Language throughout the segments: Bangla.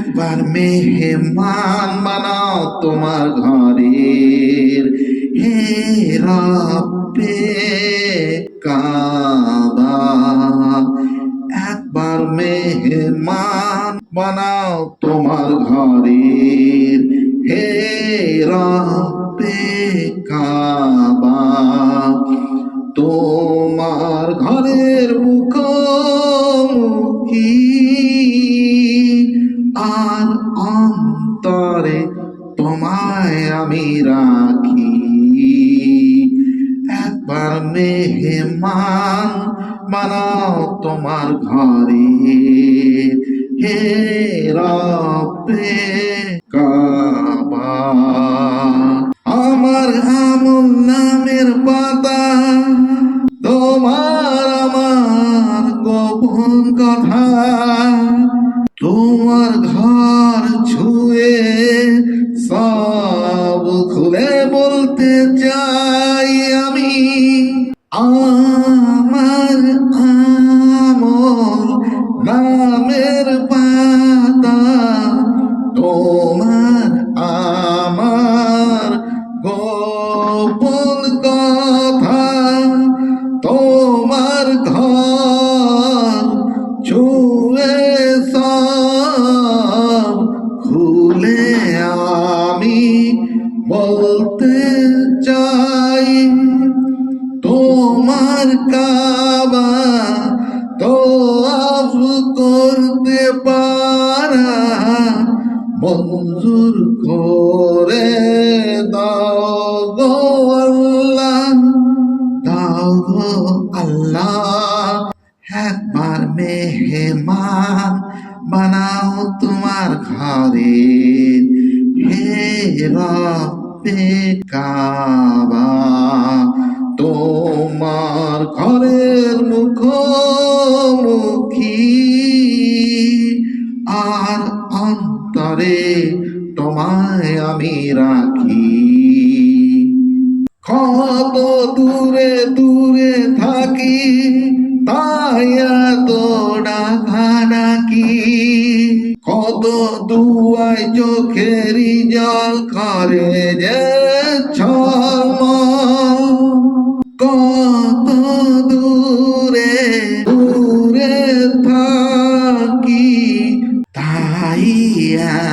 একবার মেহমান বানাও তোমার ঘরের, হে রব্বে কাবা। একবার মেহমান বানাও তোমার ঘরের, হে রব্বে কাবা। তোমার ঘরের মুখোমুখি আর অন্তরে তোমায় আমি রাখি। একবার মেহমান বানাও তোমার ঘরে, হে রব্বে কাবা। আমার আমল নামের পাতা, তোমার আমার গোপন কথা, তোমার ঘর ছুঁয়ে সব খুলে বলতে চাই আমি। আমার আমল নামের পাতা, তোমার আমার গোপন কথা, তোমার ঘর ছুঁয়ে সব খুলে আমি বলতে চাই। তোমার কাবা তওয়াফ করতে পারা মঞ্জুর করে দাও গো আল্লাহ, দাও গো আল্লাহ। একবার মেহমান বানাও তোমার ঘরে, হে রব্বে কাবা। তোমার ঘরের মুখোমুখি আর অন্তরে তোমায় আমি রাখি। কত দূরে দূরে থাকি তাই এত ডাকা ডাকি, কত দুয়ায় চোখেরই জল করে যে ঝলমল। কত দূরে দূরে থাকি তাই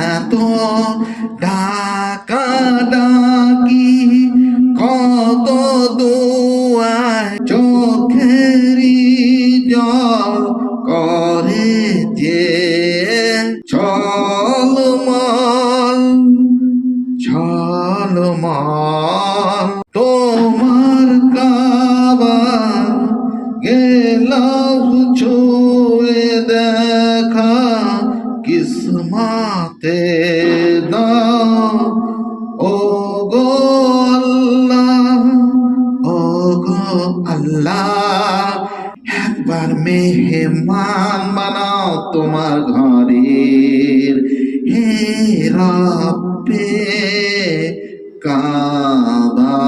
এত ডাকা ডাকি, কত দুয়ায় চোখেরই জল করে যে ঝলমল ঝলমল। তোমার কাবা গেলাম ছুঁয়ে দেখা, কিসমতে দাও ও গো আল্লাহ, ও গো আল্লাহ। একবার মেহমান বানাও তোমার ঘরের, হে রব্বে কাবা।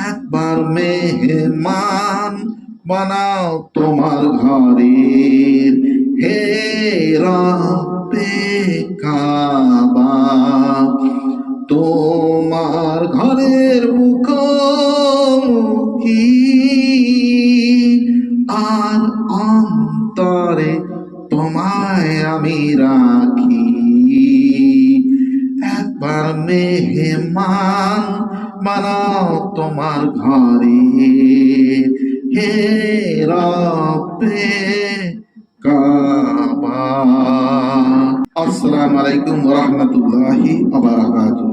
একবার মেহমান বানাও তোমার ঘরের, হে রব্বে কাবা। তোমার ঘরের মুখোমুখি আর অন্তরে তোমায় আমি রাখি। একবার মেহমান বানাও তোমার ঘরে, হে রব্বে কাবা। আসসালামু আলাইকুম ওয়া রাহমাতুল্লাহি ওয়া বারাকাতুহু।